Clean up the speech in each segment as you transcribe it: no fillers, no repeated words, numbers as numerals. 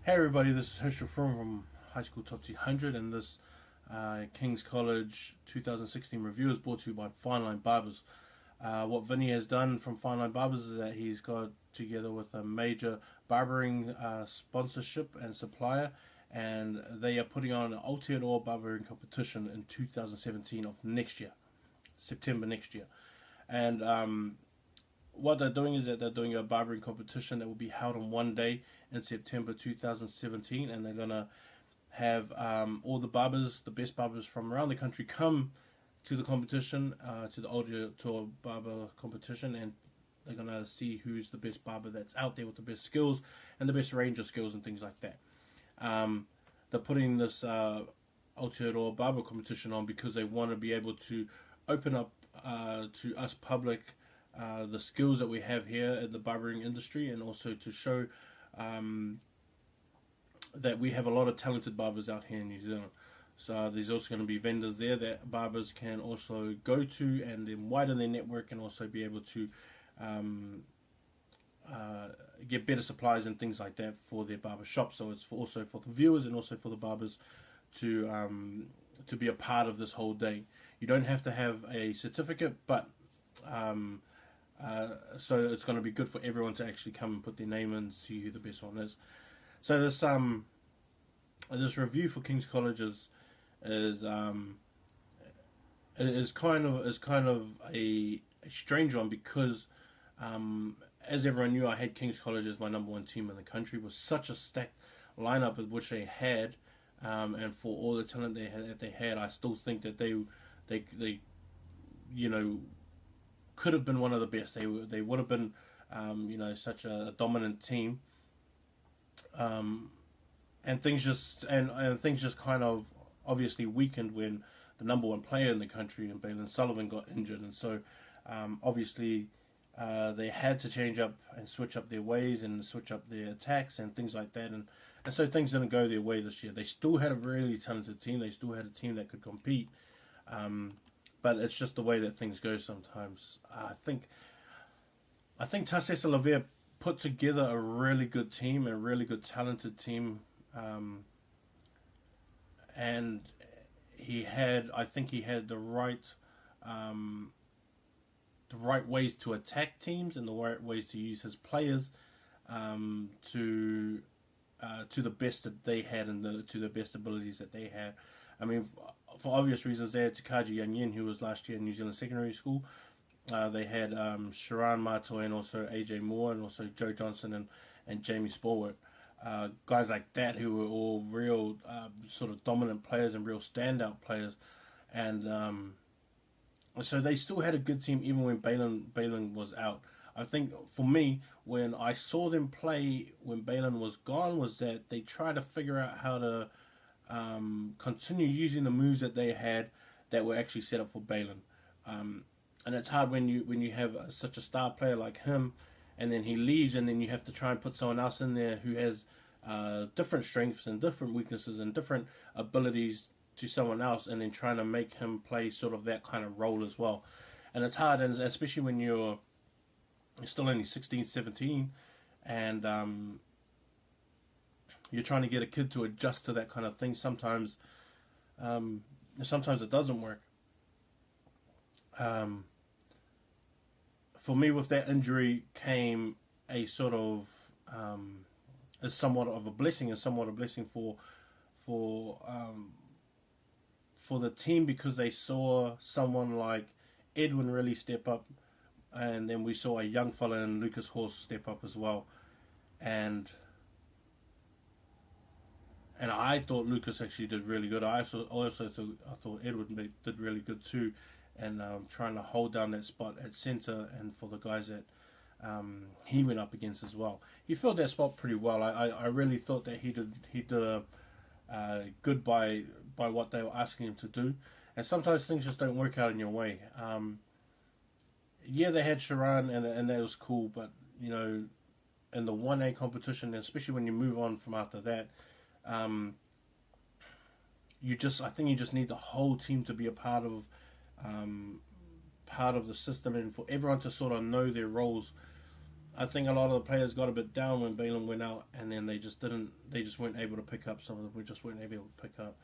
Hey everybody, this is Herschel from High School Top 200, and this King's College 2016 review is brought to you by Fineline Barbers. What Vinnie has done from Fineline Barbers is that he's got together with a major barbering sponsorship and supplier, and they are putting on an Aotearoa barbering competition in 2017 of next year, September next year. And what they're doing is that they're doing a barbering competition that will be held on one day in September 2017, and they're going to have all the barbers, the best barbers from around the country, come to the competition, to the audio tour barber competition, and they're going to see who's the best barber that's out there with the best skills and the best range of skills and things like that. They're putting this Aotearoa barber competition on because they want to be able to open up to us public the skills that we have here in the barbering industry, and also to show that we have a lot of talented barbers out here in New Zealand. So there's also going to be vendors there that barbers can also go to and then widen their network, and also be able to get better supplies and things like that for their barber shop. So it's also for the viewers and also for the barbers to be a part of this whole day. You don't have to have a certificate, but so it's going to be good for everyone to actually come and put their name in and see who the best one is. So this review for King's College is kind of a strange one, because as everyone knew, I had King's College as my #1 team in the country, with such a stacked lineup of which they had, and for all the talent they had, I still think that they could have been one of the best. They would have been such a dominant team, and things just kind of obviously weakened when the #1 player in the country, and Balin Sullivan, got injured, and so obviously they had to change up and switch up their ways and switch up their attacks and things like that, and so things didn't go their way this year. They still had a really talented team. They still had a team that could compete. But it's just the way that things go sometimes. I think Tasesa Lavere put together a really good team, a really good talented team, and I think he had the right ways to attack teams and the right ways to use his players to the best that they had, and to the best abilities that they had. I mean, for obvious reasons, they had Takaji Yanyin, who was last year in New Zealand Secondary School. They had Sharan Matoy, and also AJ Moore, and also Joe Johnson and Jamie Spallworth. Guys like that who were all real sort of dominant players and real standout players. And so they still had a good team even when Balin was out. I think for me, when I saw them play when Balin was gone, was that they tried to figure out how to continue using the moves that they had that were actually set up for Balin. And it's hard when you have such a star player like him, and then he leaves, and then you have to try and put someone else in there who has different strengths and different weaknesses and different abilities to someone else, and then trying to make him play sort of that kind of role as well. And it's hard, and especially when you're still only 16, 17, and you're trying to get a kid to adjust to that kind of thing. Sometimes it doesn't work. For me, with that injury came a sort of somewhat of a blessing, and somewhat a blessing for the team, because they saw someone like Edwin really step up, and then we saw a young fella in Lucas Horse step up as well, and I thought Lucas actually did really good. I also thought Edwin did really good too, and trying to hold down that spot at centre, and for the guys that he went up against as well. He filled that spot pretty well. I really thought that he did good by what they were asking him to do, and sometimes things just don't work out in your way. Yeah, they had Sharan, and that was cool, but in the 1A competition, especially when you move on from after that, I think you just need the whole team to be a part of the system, and for everyone to sort of know their roles I think a lot of the players got a bit down when Balin went out, and then they just didn't. They just weren't able to pick up. Some of them we just weren't able to pick up.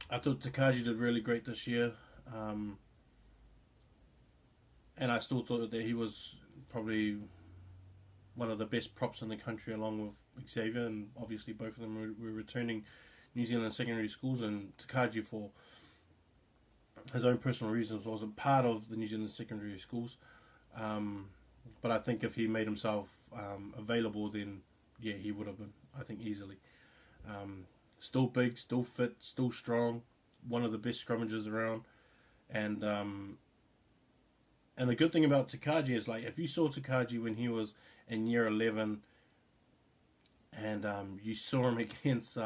I thought Takagi did really great this year, and I still thought that he was probably one of the best props in the country, along with Xavier, and obviously both of them were returning New Zealand secondary schools, and Takagi, for his own personal reasons, wasn't part of the New Zealand secondary schools. But I think if he made himself available, then yeah, he would have been, I think, easily. Still big, still fit, still strong, one of the best scrummagers around. And the good thing about Takagi is, like, if you saw Takagi when he was in year 11, and you saw him against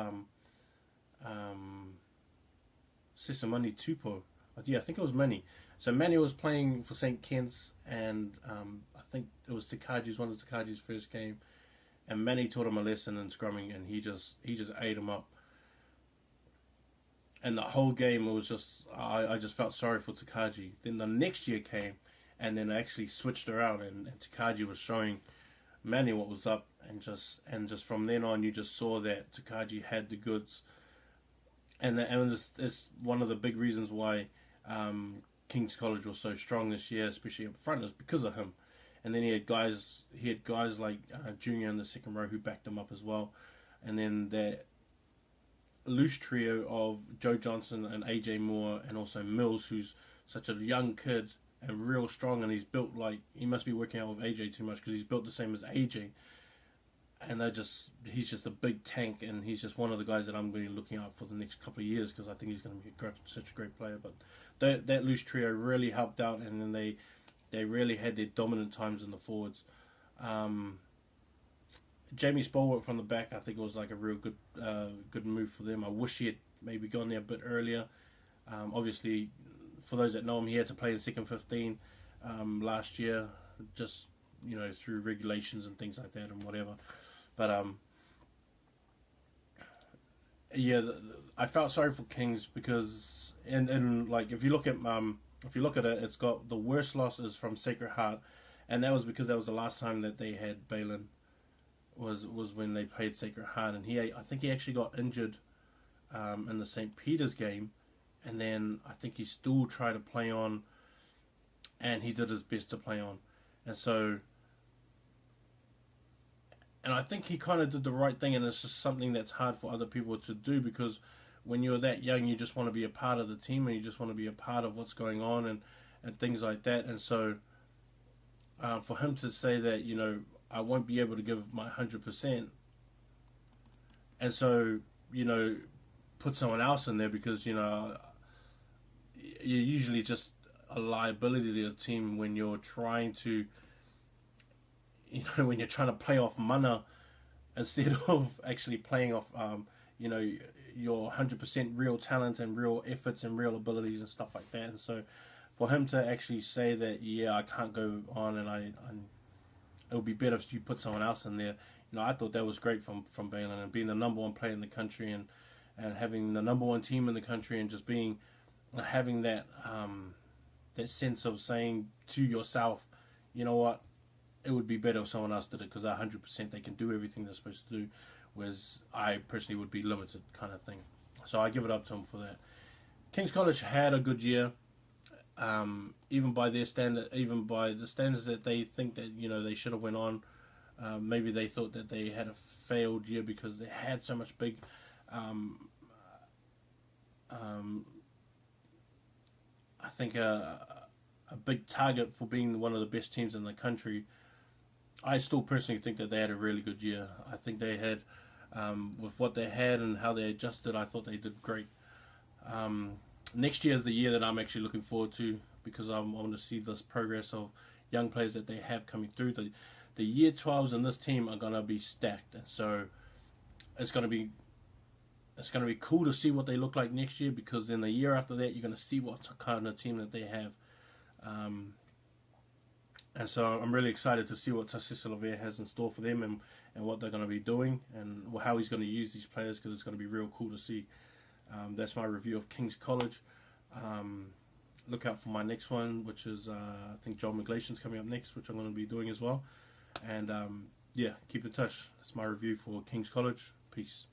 Sesamani Tupou. Yeah, I think it was Manny. So Manny was playing for St. Kitts, and I think it was one of Takagi's first game, and Manny taught him a lesson in scrumming, and he just ate him up. And the whole game, it was just, I just felt sorry for Takagi. Then the next year came, and then I actually switched around, and Takagi was showing Manny what was up, and just from then on, you just saw that Takagi had the goods. And it's one of the big reasons why King's College was so strong this year, especially up front, is because of him. And then he had guys like Junior in the second row who backed him up as well. And then that loose trio of Joe Johnson and AJ Moore, and also Mills, who's such a young kid and real strong, and he's built like, he must be working out with AJ too much because he's built the same as AJ. And he's just a big tank, and he's just one of the guys that I'm going to be looking out for the next couple of years, because I think he's going to be such a great player. But that loose trio really helped out, and then they really had their dominant times in the forwards. Jamie Spolwart from the back, I think it was like a real good move for them. I wish he had maybe gone there a bit earlier. Obviously, for those that know him, he had to play in second 15 last year, just through regulations and things like that and whatever. But yeah, I felt sorry for Kings because and like if you look at it, it's got the worst losses from Sacred Heart, and that was because that was the last time that they had Balin. Was when they played Sacred Heart, and I think he actually got injured in the St. Peter's game, and then I think he still tried to play on, and he did his best to play on, and I think he kind of did the right thing, and it's just something that's hard for other people to do, because when you're that young, you just want to be a part of the team, and you just want to be a part of what's going on, and things like that. And so for him to say that, I won't be able to give my 100%, and so, put someone else in there, because, you're usually just a liability to the team when you're trying to when you're trying to play off mana instead of actually playing off your 100% real talent and real efforts and real abilities and stuff like that. And so for him to actually say that, yeah, I can't go on, and it would be better if you put someone else in there, I thought that was great from Balin, and being the number one player in the country, and having the number one team in the country, and just having that sense of saying to yourself, you know what, it would be better if someone else did it, because 100% they can do everything they're supposed to do, whereas I personally would be limited, kind of thing. So I give it up to him for that. King's College had a good year, even by their standard, even by the standards that they think that they should have went on. Maybe they thought that they had a failed year because they had so much big I think a big target for being one of the best teams in the country. I still personally think that they had a really good year. I think they had, with what they had and how they adjusted, I thought they did great. Next year is the year that I'm actually looking forward to, because I want to see this progress of young players that they have coming through. The year 12s in this team are going to be stacked, and so it's going to be cool to see what they look like next year, because then the year after that you're going to see what kind of team that they have. And so I'm really excited to see what Tassisa Levere has in store for them, and what they're going to be doing, and how he's going to use these players, because it's going to be real cool to see. That's my review of King's College. look out for my next one, which is I think John McGlation's coming up next, which I'm going to be doing as well. And yeah, keep in touch. That's my review for King's College. Peace.